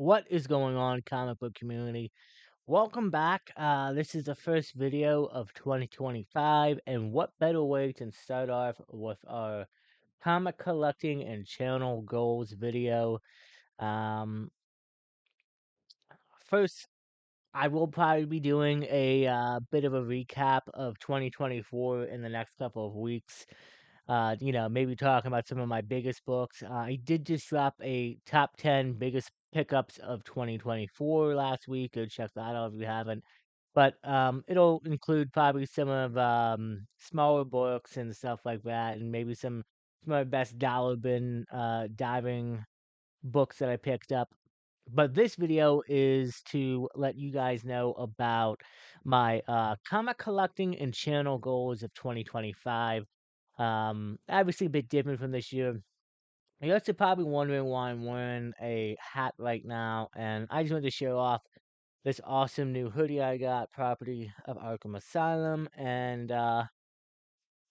What is going on, comic book community? Welcome back. This is the first video of 2025, and what better way to start off with our comic collecting and channel goals video? Um, First, I will probably be doing a bit of a recap of 2024 in the next couple of weeks. Maybe talking about some of my biggest books. I did just drop a top 10 biggest pickups of 2024 last week. Go check that out if you haven't. But it'll include probably some of smaller books and stuff like that, and maybe some of my best dollar bin diving books that I picked up. But this video is to let you guys know about my comic collecting and channel goals of 2025. Obviously a bit different from this year. You guys are probably wondering why I'm wearing a hat right now, and I just wanted to show off this awesome new hoodie I got, property of Arkham Asylum, and I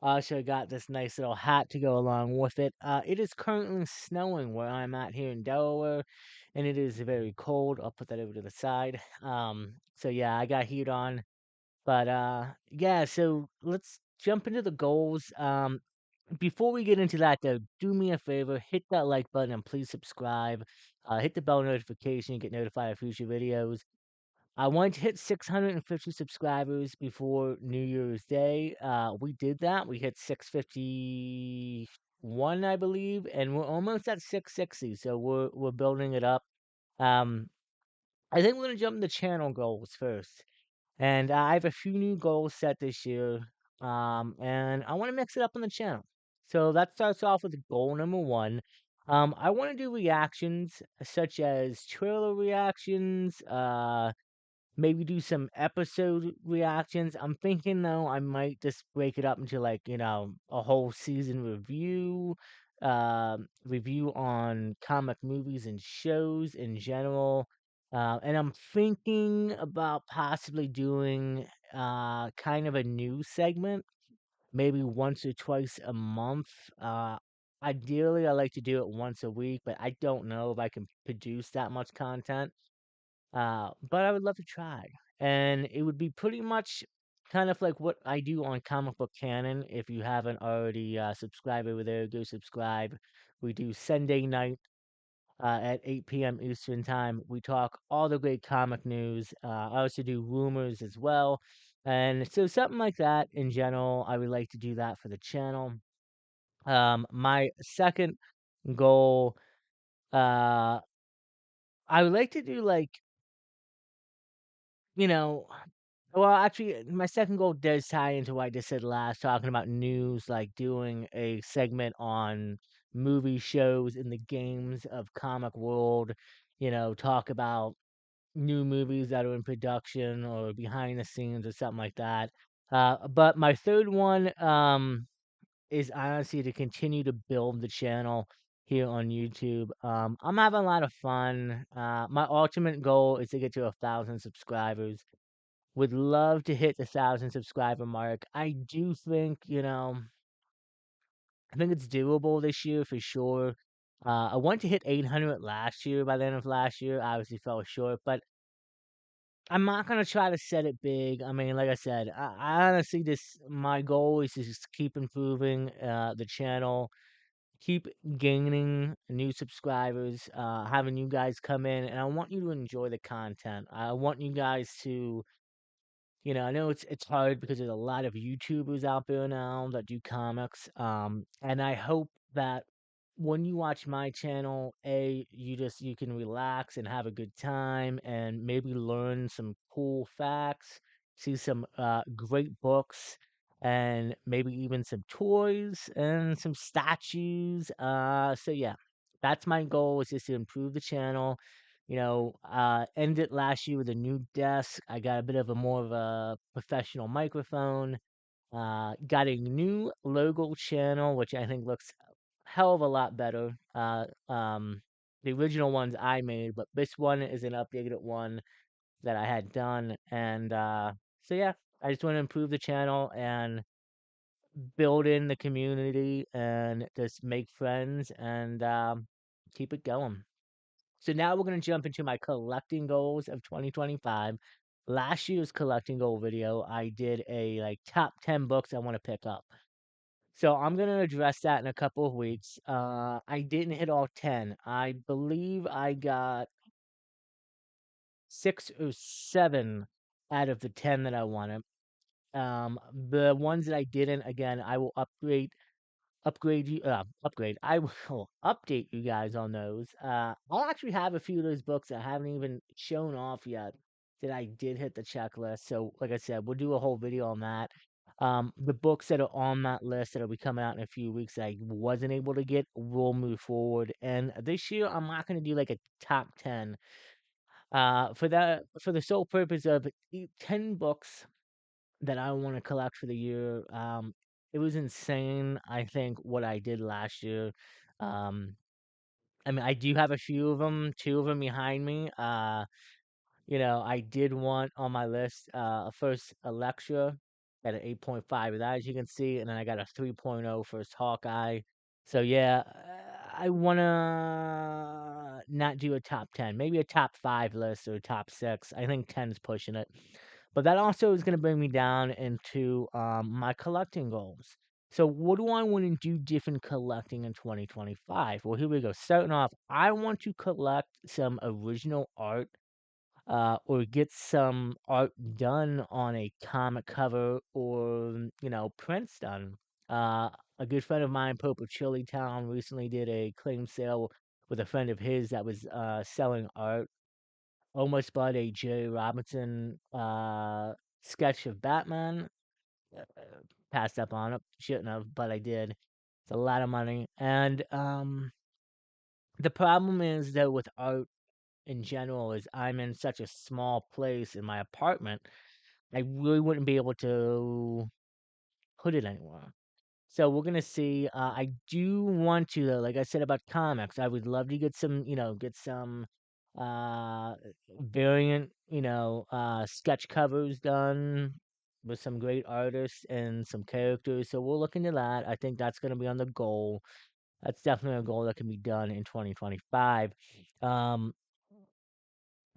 also got this nice little hat to go along with it. It is currently snowing where I'm at here in Delaware, and it is very cold. I'll put that over to the side. So yeah, I got heat on. But yeah, so let's jump into the goals. Before we get into that though, do me a favor, hit that like button and please subscribe. Hit the bell notification, get notified of future videos. I wanted to hit 650 subscribers before New Year's Day. We did that. We hit 651, I believe, and we're almost at 660. So we're building it up. Um, I think we're gonna jump into channel goals first, and I have a few new goals set this year. And I want to mix it up on the channel. So that starts off with goal number one. I want to do reactions such as trailer reactions. Maybe do some episode reactions. I'm thinking though I might just break it up into a whole season review on comic movies and shows in general. And I'm thinking about possibly doing kind of a new segment, maybe once or twice a month. Uh Ideally I like to do it once a week, but I don't know if I can produce that much content. But I would love to try. And it would be pretty much kind of like what I do on Comic Book Canon. If you haven't already subscribed over there, go subscribe. We do Sunday night at 8 p.m. Eastern Time. We talk all the great comic news. I also do rumors as well. And so something like that in general, I would like to do that for the channel. My second goal, uh, I would like to do you know, well, actually, my second goal does tie into what I just said last, talking about news, like doing a segment on movie shows in the games of comic world, talk about new movies that are in production or behind the scenes or something like that. But my third one is honestly to continue to build the channel here on YouTube. I'm having a lot of fun. My ultimate goal is to get to 1,000 subscribers. Would love to hit the 1,000 subscriber mark. I do think, I think it's doable this year for sure. I wanted to hit 800 last year by the end of last year. Obviously fell short, but I'm not gonna try to set it big. I mean, like I said, I honestly just my goal is to just keep improving the channel, keep gaining new subscribers, having you guys come in, and I want you to enjoy the content. I want you guys to I know it's hard because there's a lot of YouTubers out there now that do comics. And I hope that when you watch my channel, you can relax and have a good time and maybe learn some cool facts, see some great books, and maybe even some toys and some statues. So yeah, that's my goal is just to improve the channel, ended last year with a new desk. I got a bit of a more of a professional microphone. Got a new logo channel, which I think looks hell of a lot better. The original ones I made, but this one is an updated one that I had done. And so yeah, I just want to improve the channel and build in the community and just make friends and keep it going. So now we're gonna jump into my collecting goals of 2025. Last year's collecting goal video, I did a like top 10 books I want to pick up. So I'm gonna address that in a couple of weeks. I didn't hit all 10. I believe I got 6 or 7 out of the 10 that I wanted. The ones that I didn't, again, I will upgrade. I will update you guys on those. I'll actually have a few of those books that I haven't even shown off yet that I did hit the checklist. So, like I said, we'll do a whole video on that. The books that are on that list that'll be coming out in a few weeks that I wasn't able to get will move forward. And this year, I'm not going to do like a top 10. For the sole purpose of 10 books that I want to collect for the year. It was insane, I think, what I did last year. Um, I mean, I do have a few of them, 2 of them behind me. I did want on my list, first Electra at an 8.5 of that, as you can see, and then I got a 3.0 first Hawkeye. So yeah, I wanna not do a top 10, maybe a top 5 list or a top 6. I think 10's pushing it. But that also is gonna bring me down into my collecting goals. So what do I want to do different collecting in 2025? Well, here we go. Starting off, I want to collect some original art or get some art done on a comic cover or, prints done. Uh, a good friend of mine, Pope of Chili Town, recently did a claim sale with a friend of his that was selling art. Almost bought a Jerry Robinson sketch of Batman. Uh, Passed up on it. Shouldn't have, but I did. It's a lot of money. And the problem is, though, with art in general is I'm in such a small place in my apartment, I really wouldn't be able to put it anywhere. So we're gonna see. I do want to though, like I said about comics, I would love to get some, get some uh variant, sketch covers done with some great artists and some characters. So we'll look into that. I think that's gonna be on the goal. That's definitely a goal that can be done in 2025. Um,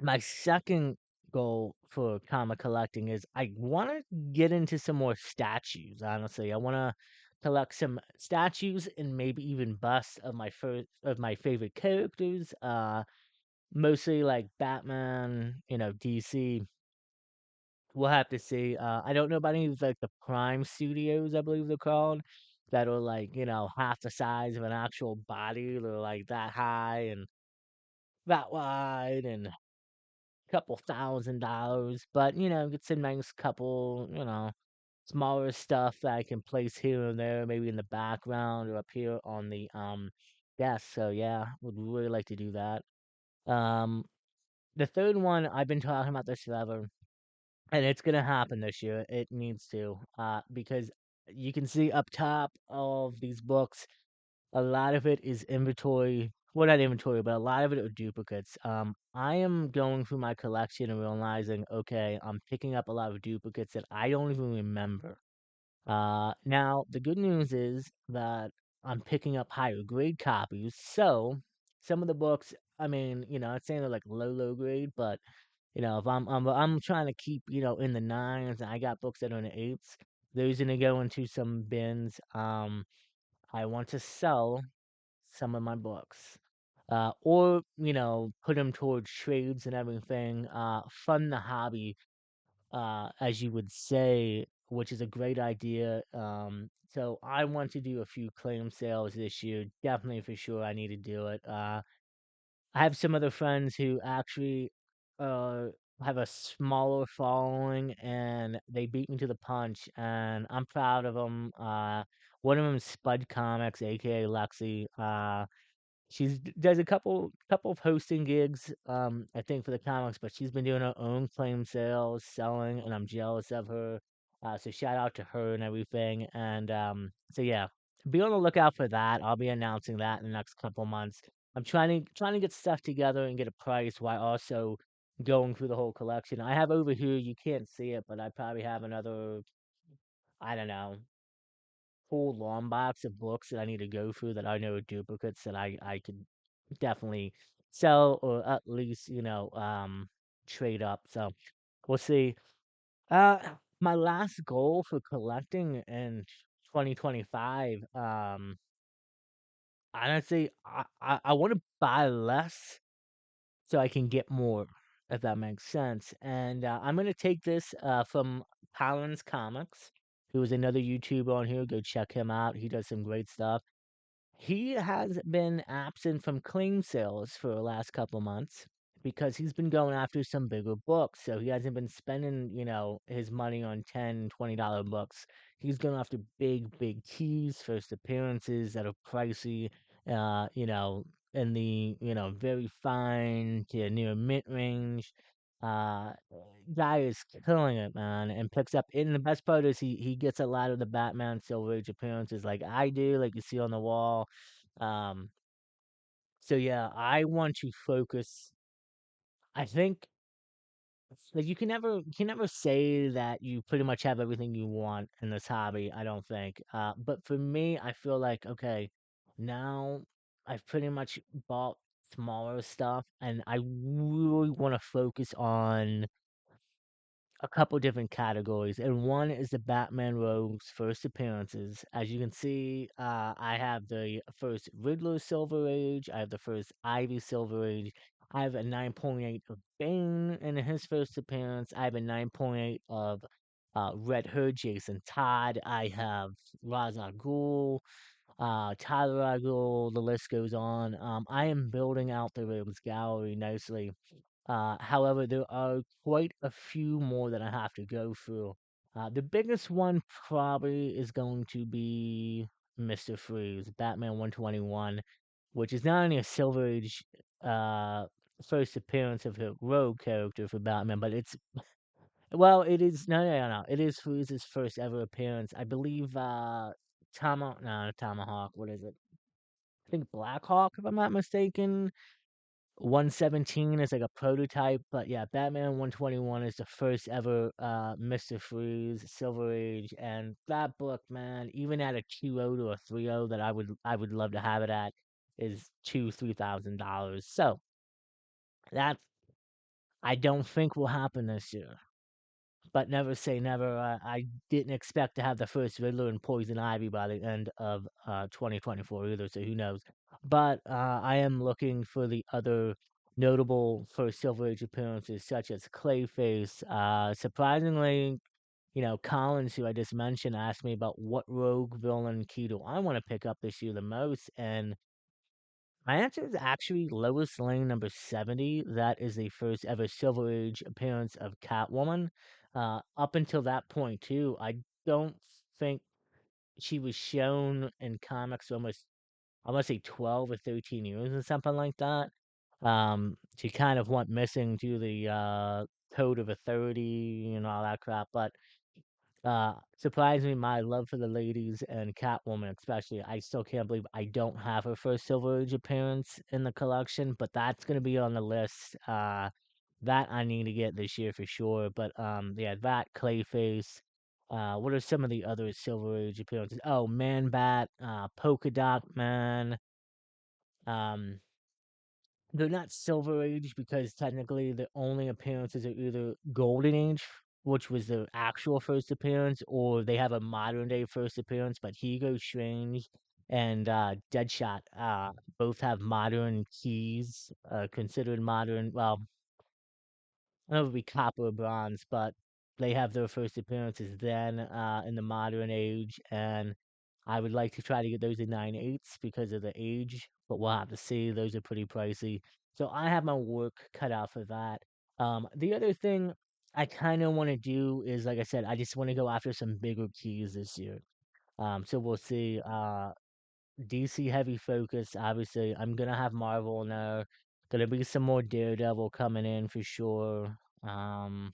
my second goal for comic collecting is I want to get into some more statues. Honestly, I want to collect some statues and maybe even busts of my favorite characters. Mostly like Batman, DC. We'll have to see. I don't know about any of like the Prime Studios, I believe they're called, that are like half the size of an actual body. They're like that high and that wide and couple $1,000, but get some nice couple, smaller stuff that I can place here and there, maybe in the background or up here on the desk. So yeah, would really like to do that. Um, the third one I've been talking about this forever, and it's gonna happen this year. It needs to, because you can see up top of these books a lot of it is inventory. Well, not inventory, but a lot of it are duplicates. I am going through my collection and realizing, okay, I'm picking up a lot of duplicates that I don't even remember. Now the good news is that I'm picking up higher grade copies. So some of the books, I mean, it's saying they're like low grade, but if I'm trying to keep, in the nines, and I got books that are in the eights, those gonna go into some bins. I want to sell some of my books. Or, put them towards trades and everything. Fund the hobby, as you would say, which is a great idea. So I want to do a few claim sales this year. Definitely for sure I need to do it. I have some other friends who actually uh have a smaller following and they beat me to the punch and I'm proud of them. One of them is Spud Comics, aka Lexi. Does a couple of hosting gigs, I think for the comics, but she's been doing her own claim sales, selling, and I'm jealous of her. So shout out to her and everything. And so yeah, be on the lookout for that. I'll be announcing that in the next couple months. I'm trying to get stuff together and get a price while also going through the whole collection. I have over here, you can't see it, but I probably have another, I don't know, full long box of books that I need to go through that I know are duplicates that I could definitely sell or at least, trade up. So we'll see. Uh, my last goal for collecting in 2025, honestly, I want to buy less so I can get more, if that makes sense. And I'm gonna take this from Collins Comics, who is another YouTuber on here. Go check him out. He does some great stuff. He has been absent from claim sales for the last couple months because he's been going after some bigger books. So he hasn't been spending, his money on $10, $20 books. He's going after big, big keys, first appearances that are pricey, uh, you know, in the, very fine to near mid range. Uh, guy is killing it, man, and picks up. And the best part is he gets a lot of the Batman Silver Age appearances, like I do, like you see on the wall. Um, so yeah, I want to focus. I think like you can never say that you pretty much have everything you want in this hobby. I don't think. But for me, I feel like okay, now I've pretty much bought smaller stuff, and I really want to focus on a couple different categories, and one is the Batman Rogue's first appearances. As you can see, I have the first Riddler Silver Age, I have the first Ivy Silver Age, I have a 9.8 of Bane in his first appearance, I have a 9.8 of Red Hood, Jason Todd, I have Ra's al Ghul, Tyler al Ghul, the list goes on. I am building out the Rogues Gallery nicely. However, there are quite a few more that I have to go through. The biggest one probably is going to be Mr. Freeze, Batman 121, which is not only a Silver Age uh, first appearance of a rogue character for Batman, but well, it is, no, it is Freeze's first ever appearance. I believe, not Tomahawk, what is it? I think Blackhawk, if I'm not mistaken. 117 is like a prototype, but yeah, Batman 121 is the first ever Mr. Freeze Silver Age, and that book, man, even at a 2.0 to a 3.0 that I would love to have it at is $3,000. So that I don't think will happen this year. But never say never. I didn't expect to have the first Riddler and Poison Ivy by the end of 2024 either, so who knows? But I am looking for the other notable first Silver Age appearances, such as Clayface. Surprisingly, Collins, who I just mentioned, asked me about what rogue villain key do I want to pick up this year the most, and my answer is actually Lois Lane number 70. That is the first ever Silver Age appearance of Catwoman. Up until that point, too, I don't think she was shown in comics for almost, I want to say 12 or 13 years or something like that. She kind of went missing to the Code of Authority and all that crap, but surprisingly, my love for the ladies and Catwoman especially, I still can't believe I don't have her first Silver Age appearance in the collection, but that's gonna be on the list. That I need to get this year for sure. But yeah, that Clayface. What are some of the other Silver Age appearances? Oh, Man Bat, Polka Dot Man. Um, they're not Silver Age because technically the only appearances are either Golden Age, which was their actual first appearance, or they have a modern day first appearance. But Hugo Strange and Deadshot both have modern keys, considered modern. Well, I don't know if it'd be copper or bronze, but they have their first appearances then in the modern age, and I would like to try to get those in 9/8 because of the age, but we'll have to see. Those are pretty pricey. So I have my work cut out for that. The other thing I kind of want to do is, like I said, I just want to go after some bigger keys this year. So we'll see. DC heavy focus, obviously. I'm gonna have Marvel in there. Gonna be some more Daredevil coming in for sure. Um,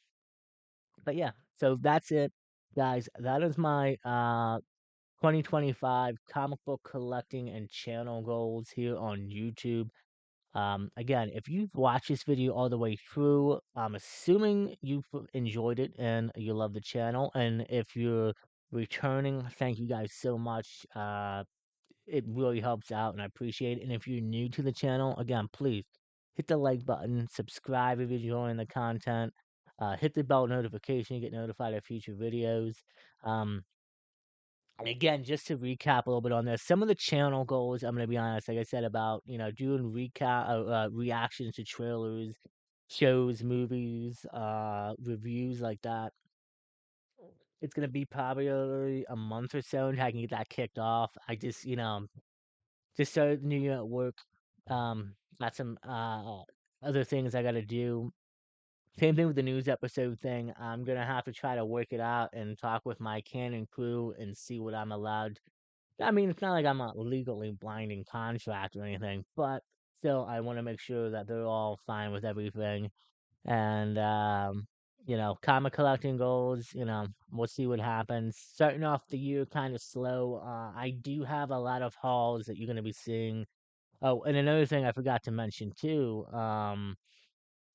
but yeah, so that's it, guys. That is my 2025 comic book collecting and channel goals here on YouTube. Again, if you've watched this video all the way through, I'm assuming you've enjoyed it and you love the channel. And if you're returning, thank you guys so much. It really helps out and I appreciate it. And if you're new to the channel, again, please hit the like button, subscribe if you're enjoying the content, hit the bell notification to get notified of future videos. Um, and again, just to recap a little bit on this, some of the channel goals, I'm gonna be honest, like I said about, doing reactions to trailers, shows, movies, reviews like that. It's gonna be probably a month or so until I can get that kicked off. I just, just started the new year at work. Got some other things I gotta do. Same thing with the news episode thing. I'm gonna have to try to work it out and talk with my canon crew and see what I'm allowed. I mean, it's not like I'm a legally blinding contract or anything, but still, I want to make sure that they're all fine with everything. And comic collecting goals. We'll see what happens. Starting off the year kind of slow. I do have a lot of hauls that you're gonna be seeing. Oh, and another thing I forgot to mention too.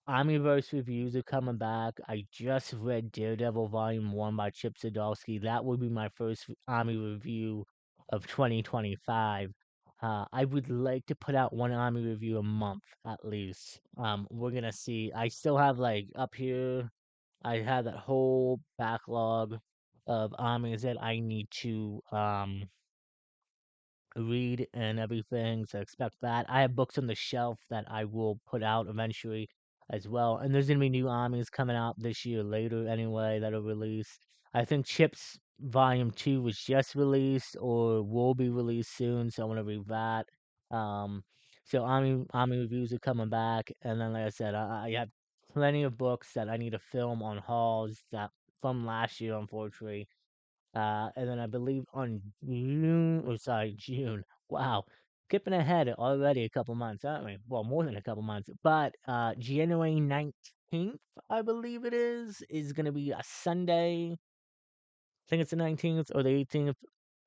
Omniverse reviews are coming back. I just read Daredevil Volume 1 by Chip Zdarsky. That will be my first Omni review of 2025. I would like to put out one Omni review a month at least. We're gonna see. I still have like up here, I have that whole backlog of Omnis that I need to read and everything, so expect that. I have books on the shelf that I will put out eventually as well. And there's gonna be new armies coming out this year later anyway that'll release. I think Chips Volume 2 was just released or will be released soon, so I want to read that. Um, so Army reviews are coming back, and then like I said, I have plenty of books that I need to film on hauls that from last year, unfortunately. And then I believe on June. Wow. Skipping ahead already a couple months, aren't we? Well, more than a couple months. But January 19th, I believe is going to be a Sunday. I think it's the 19th or the 18th, if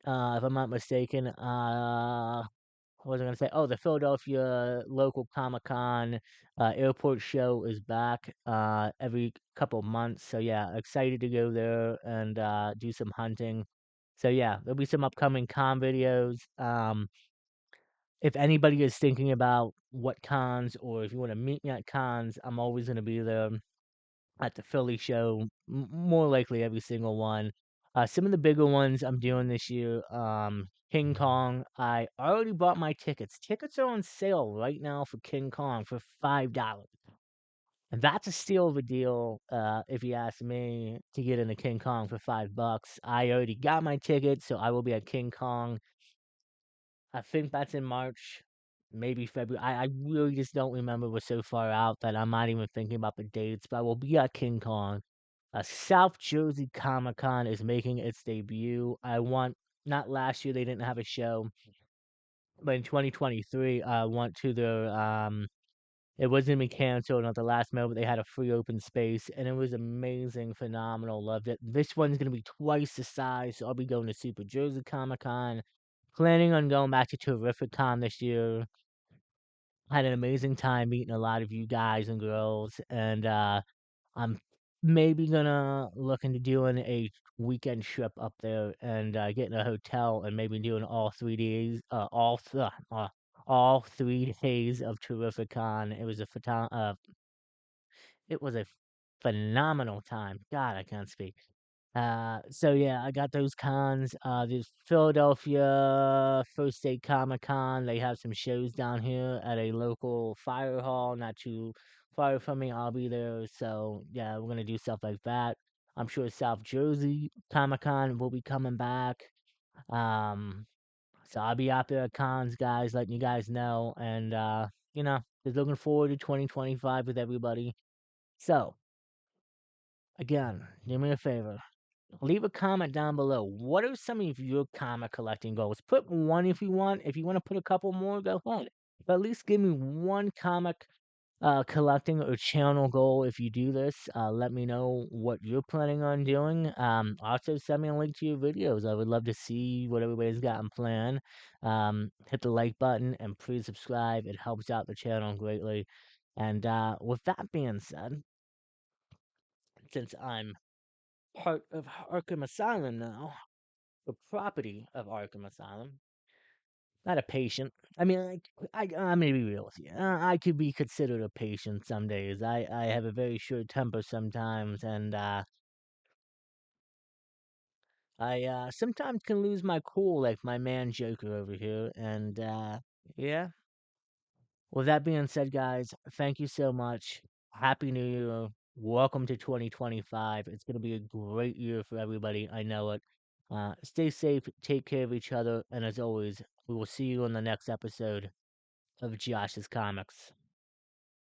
I'm not mistaken. What was I gonna say? Oh, the Philadelphia local Comic Con airport show is back every couple months. So yeah, excited to go there and do some hunting. So yeah, there'll be some upcoming con videos. If anybody is thinking about what cons or if you want to meet me at cons, I'm always gonna be there at the Philly show, more likely every single one. Some of the bigger ones I'm doing this year, King Kong. I already bought my tickets. Tickets are on sale right now for King Kong for $5. And that's a steal of a deal, if you ask me, to get into King Kong for $5. I already got my ticket, so I will be at King Kong. I think that's in March, maybe February. I really just don't remember. We're so far out that I'm not even thinking about the dates, but I will be at King Kong. South Jersey Comic Con is making its debut. Not last year, they didn't have a show, but in 2023, I went to it wasn't even canceled at the last moment. They had a free open space, and it was amazing, phenomenal. Loved it. This one's gonna be twice the size, so I'll be going to Super Jersey Comic Con. Planning on going back to Terrific Con this year. Had an amazing time meeting a lot of you guys and girls, and I'm maybe gonna look into doing a weekend trip up there and getting a hotel and maybe doing all 3 days of Terrificon. It was a phenomenal time. God, I can't speak. So yeah, I got those cons. There's Philadelphia First State Comic Con. They have some shows down here at a local fire hall, not too far from me. I'll be there. So yeah, we're gonna do stuff like that. I'm sure South Jersey Comic Con will be coming back. Um, so I'll be out there at cons, guys, letting you guys know, and just looking forward to 2025 with everybody. So again, do me a favor. Leave a comment down below. What are some of your comic collecting goals? Put one if you want. If you want to put a couple more, go ahead. But at least give me one comic collecting or channel goal if you do this. Let me know what you're planning on doing. Also, send me a link to your videos. I would love to see what everybody's got in plan. Hit the like button and please subscribe. It helps out the channel greatly. And with that being said, since I'm part of Arkham Asylum now, the property of Arkham Asylum. Not a patient. I mean, I'm gonna be real with you. I could be considered a patient some days. I have a very short temper sometimes, and I sometimes can lose my cool, like my man Joker over here. And yeah. With that being said, guys, thank you so much. Happy New Year. Welcome to 2025. It's gonna be a great year for everybody. I know it. Stay safe, take care of each other, and as always, we will see you on the next episode of Josh's Comics.